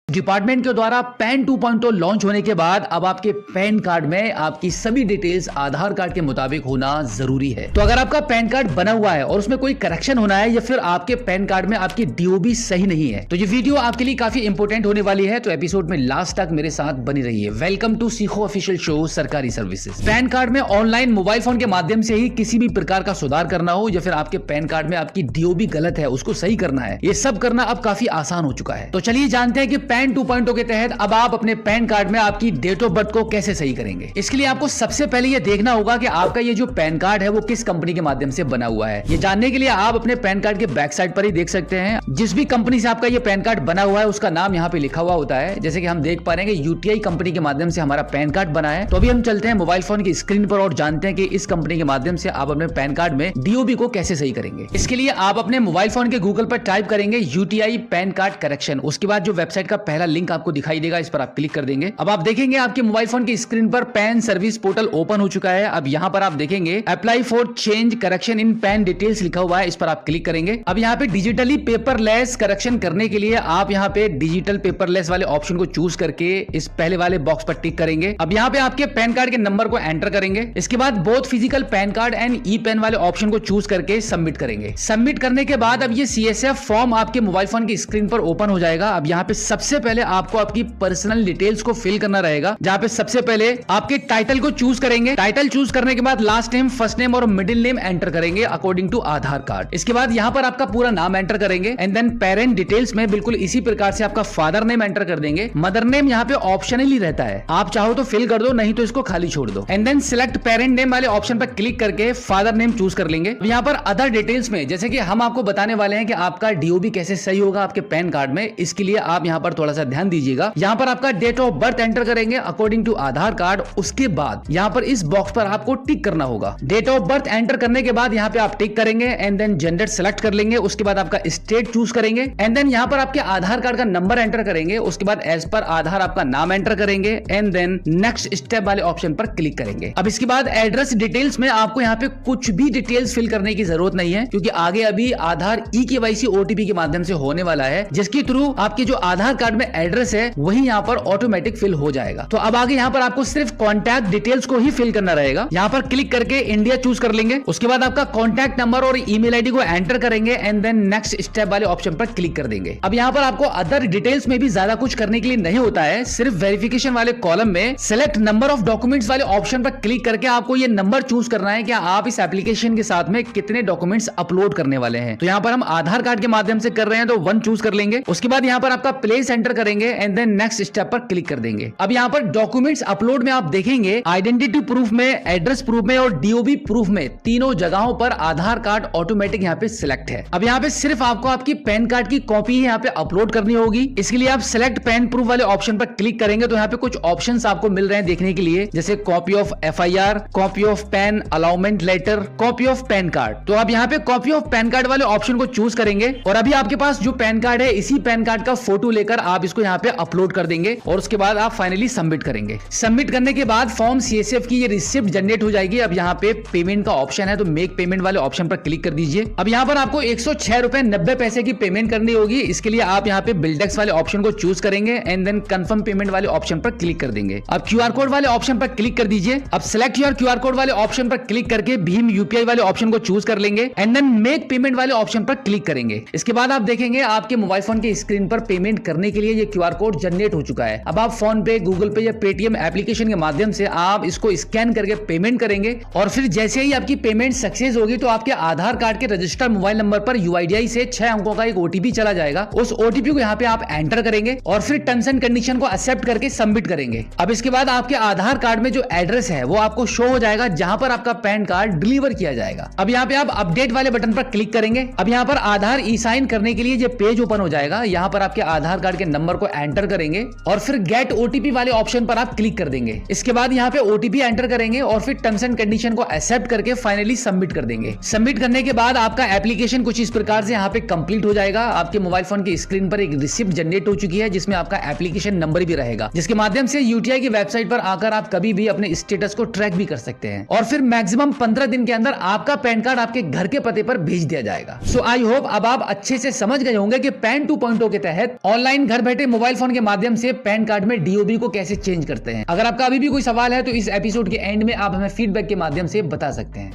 Department के द्वारा pan 2.0 launch होने के बाद अब आपके पैन कार्ड में आपकी सभी डिटेल्स आधार कार्ड के मुताबिक होना जरूरी है। तो अगर आपका पैन कार्ड बना हुआ है और उसमें कोई करेक्शन होना है या फिर आपके पैन कार्ड में आपकी डीओबी सही नहीं है तो ये वीडियो आपके लिए काफी इंपोर्टेंट होने वाली है। तो एपिसोड में लास्ट तक मेरे साथ बनी रहिए। वेलकम टू सीखो ऑफिशियल शो सरकारी सर्विसेज। पैन कार्ड में ऑनलाइन मोबाइल फोन के माध्यम से ही किसी भी प्रकार का सुधार करना हो या फिर आपके पैन कार्ड में आपकी डीओबी गलत है उसको सही करना है, ये सब करना अब काफी आसान हो चुका है। तो चलिए जानते हैं कि पैन 2.0 के तहत अब आप अपने पैन कार्ड में आपकी डेट ऑफ बर्थ को कैसे सही करेंगे। इसके लिए आपको सबसे पहले यह देखना होगा कि आपका ये जो पैन कार्ड है वो किस कंपनी के माध्यम से बना हुआ है। ये जानने के लिए आप अपने पैन कार्ड के बैक साइड पर ही देख सकते हैं जिस भी कंपनी से आपका ये पैन कार्ड बना हुआ है उसका नाम यहाँ पे लिखा हुआ होता है। जैसे कि हम देख पा रहे हैं यूटीआई कंपनी के माध्यम से हमारा पैन कार्ड बना है। तो अभी हम चलते हैं मोबाइल फोन की स्क्रीन पर और जानते हैं कि इस कंपनी के माध्यम से आप अपने पैन कार्ड में डीओबी को कैसे सही करेंगे। इसके लिए आप अपने मोबाइल फोन के गूगल पर टाइप करेंगे यूटीआई पैन कार्ड करेक्शन। उसके बाद जो वेबसाइट का पहला लिंक आपको दिखाई देगा इस पर आप क्लिक कर देंगे। अब आप देखेंगे आपके मोबाइल फोन की स्क्रीन पर पैन सर्विस पोर्टल ओपन हो चुका है। अब यहाँ पर आप देखेंगे apply for change correction in pan details लिखा हुआ है, इस पर आप क्लिक करेंगे। अब यहाँ पे डिजिटली पेपरलेस करेक्शन करने के लिए आप यहाँ पे डिजिटल पेपरलेस वाले ऑप्शन को चूज करके इस पहले वाले बॉक्स पर टिक करेंगे। अब यहाँ पे आपके पैन कार्ड के नंबर को एंटर करेंगे। इसके बाद both physical PAN card and e PAN वाले ऑप्शन को चूज करके सबमिट करेंगे। सबमिट करने के बाद अब ये सीएसएफ फॉर्म आपके मोबाइल फोन की स्क्रीन पर ओपन हो जाएगा। अब यहाँ पे सबसे पहले आपको आपकी पर्सनल डिटेल्स को फिल करना रहेगा, जहाँ पे सबसे पहले आपके टाइटल को चूज करेंगे। टाइटल चूज करने के बाद लास्ट नेम, फर्स्ट नेम और मिडिल नेम एंटर करेंगे अकॉर्डिंग टू आधार कार्ड। इसके बाद यहाँ पर आपका पूरा नाम एंटर करेंगे एंड देन पेरेंट डिटेल्स में बिल्कुल इसी प्रकार से आपका फादर नेम एंटर कर देंगे। मदर नेम यहाँ पे ऑप्शनली रहता है, आप चाहो तो फिल कर दो, नहीं तो इसको खाली छोड़ दो। And then select parent name वाले ऑप्शन पर क्लिक करके फादर नेम चूज कर लेंगे। यहाँ पर अदर डिटेल्स में जैसे कि हम आपको बताने वाले हैं कि आपका डीओबी कैसे सही होगा आपके पैन कार्ड में, इसके लिए आप यहाँ पर थोड़ा सा ध्यान दीजिएगा। यहाँ पर आपका डेट ऑफ बर्थ एंटर करेंगे अकॉर्डिंग टू आधार कार्ड। उसके बाद यहाँ पर इस बॉक्स पर आपको टिक करना होगा। डेट ऑफ बर्थ एंटर करने के बाद यहाँ पे आप टिक करेंगे एंड देन जेंडर सेलेक्ट कर लेंगे। उसके बाद आपका स्टेट चूज करेंगे एंड देन यहाँ पर आपके आधार कार्ड का नंबर एंटर करेंगे। उसके बाद एज पर आधार आपका नाम एंटर करेंगे एंड देन नेक्स्ट स्टेप वाले ऑप्शन पर क्लिक करेंगे। अब इसके बाद एड्रेस डिटेल्स में आपको यहाँ पे कुछ भी डिटेल्स फिल करने की जरूरत नहीं है, क्योंकि आगे अभी आधार ई-केवाईसी ओटीपी के माध्यम से होने वाला है, जिसके थ्रू आपके जो आधार कार्ड में एड्रेस है वही यहाँ पर ऑटोमेटिक फिल हो जाएगा। तो अब आगे यहाँ पर आपको सिर्फ कॉन्टैक्ट डिटेल्स को ही फिल करना रहेगा। यहाँ पर क्लिक करके इंडिया चूज कर लेंगे। उसके बाद आपका कॉन्टैक्ट नंबर और ईमेल आईडी को एंटर करेंगे एंड देन नेक्स्ट स्टेप वाले ऑप्शन पर क्लिक कर देंगे। अब यहाँ पर आपको अदर डिटेल्स में भी ज्यादा कुछ करने के लिए नहीं होता है, सिर्फ वेरिफिकेशन वाले कॉलम में सिलेक्ट नंबर ऑफ डॉक्यूमेंट्स वाले ऑप्शन पर क्लिक करके आपको ये नंबर चूज करना है कि आप इस एप्लीकेशन के साथ में कितने डॉक्यूमेंट्स अपलोड करने वाले हैं। तो यहाँ पर हम आधार कार्ड के माध्यम से कर रहे हैं तो 1 चूज कर लेंगे। उसके बाद यहाँ पर आपका प्लेस एंटर करेंगे एंड देन नेक्स्ट स्टेप पर क्लिक कर देंगे। अब यहाँ पर डॉक्यूमेंट्स अपलोड में आप देखेंगे आइडेंटिटी प्रूफ में, एड्रेस प्रूफ में और डीओबी प्रूफ में तीनों जगहों पर आधार कार्ड ऑटोमेटिक यहाँ पे सिलेक्ट है। अब यहाँ पे सिर्फ आपको आपकी पैन कार्ड की कॉपी यहाँ पे अपलोड करनी होगी। इसके लिए आप सिलेक्ट पैन प्रूफ वाले ऑप्शन पर क्लिक करेंगे तो यहाँ पे कुछ ऑप्शंस आपको मिल रहे हैं देखने के लिए, जैसे copy of FIR, copy of PAN allotment letter, copy of PAN card. तो आप यहाँ पे कॉपी ऑफ पैन कार्ड वाले ऑप्शन को चूज करेंगे और अभी आपके पास जो पैन कार्ड है इसी पैन कार्ड का फोटो लेकर आप इसको यहाँ पे अपलोड कर देंगे और उसके बाद आप फाइनली सबमिट करेंगे। सबमिट करने के बाद फॉर्म सीएसएफ की ये रिसिप्ट जनरेट हो जाएगी। अब यहाँ पे पेमेंट का ऑप्शन है तो मेक पेमेंट वाले ऑप्शन पर क्लिक कर दीजिए। अब यहाँ पर आपको 106 रुपए 90 पैसे की पेमेंट करनी होगी। इसके लिए आप यहाँ पे बिल्डेक्स वाले ऑप्शन को चूज करेंगे एंड देन कंफर्म पेमेंट वाले ऑप्शन पर क्लिक कर देंगे। अब क्यूआर कोड वाले ऑप्शन पर क्लिक कर दीजिए। अब सिलेक्ट योर क्यूआर कोड वाले ऑप्शन पर क्लिक करके भीम यूपीआई वाले ऑप्शन को चूज कर लेंगे एंड देन मेक पेमेंट वाले ऑप्शन पर क्लिक करेंगे। इसके बाद आप देखेंगे आपके मोबाइल फोन की स्क्रीन पर पेमेंट करने के लिए ये क्यूआर कोड जनरेट हो चुका है। अब आप फोन पे, गूगल पे या पेटीएम एप्लीकेशन के माध्यम से आप इसको स्कैन करके पेमेंट करेंगे और फिर जैसे ही आपकी पेमेंट सक्सेस होगी तो आपके आधार कार्ड के रजिस्टर्ड मोबाइल नंबर पर यूआईडीआई से 6 अंकों का एक ओटीपी चला जाएगा। उस ओटीपी को यहाँ पे आप एंटर करेंगे और फिर टर्म्स एंड कंडीशन को एक्सेप्ट करके सबमिट करेंगे। अब इसके बाद आपके आधार कार्ड में जो एड्रेस है वो आपको शो हो जाएगा जहां पर आपका पैन कार्ड डिलीवर किया जाएगा। अब यहाँ पे आप अपडेट वाले बटन पर क्लिक करेंगे। अब यहाँ पर आधार ई साइन करने के लिए ये पेज ओपन हो जाएगा। यहाँ पर आपके आधार कार्ड के नंबर को एंटर करेंगे और फिर गेट ओटीपी वाले ऑप्शन पर आप क्लिक कर देंगे। इसके बाद यहाँ पे ओटीपी एंटर करेंगे और फिर टर्म्स एंड कंडीशन को एक्सेप्ट करके फाइनली सबमिट कर देंगे। सबमिट करने के बाद आपका एप्लीकेशन कुछ इस प्रकार से यहाँ पे कंप्लीट हो जाएगा। आपके मोबाइल फोन की स्क्रीन पर एक रिसिप्ट जनरेट हो चुकी है जिसमें आपका एप्लीकेशन नंबर भी रहेगा, जिसके माध्यम से यूटीआई की वेबसाइट पर आकर आप कभी भी अपने स्टेटस को ट्रैक भी कर सकते हैं और फिर मैक्सिमम 15 दिन के अंदर आपका पैन कार्ड आपके घर के पते पर भेज दिया जाएगा। सो आई होप अब आप अच्छे से समझ गए होंगे कि पैन 2.0 के तहत ऑनलाइन घर घर बैठे मोबाइल फोन के माध्यम से पैन कार्ड में डीओबी को कैसे चेंज करते हैं। अगर आपका अभी भी कोई सवाल है तो इस एपिसोड के एंड में आप हमें फीडबैक के माध्यम से बता सकते हैं।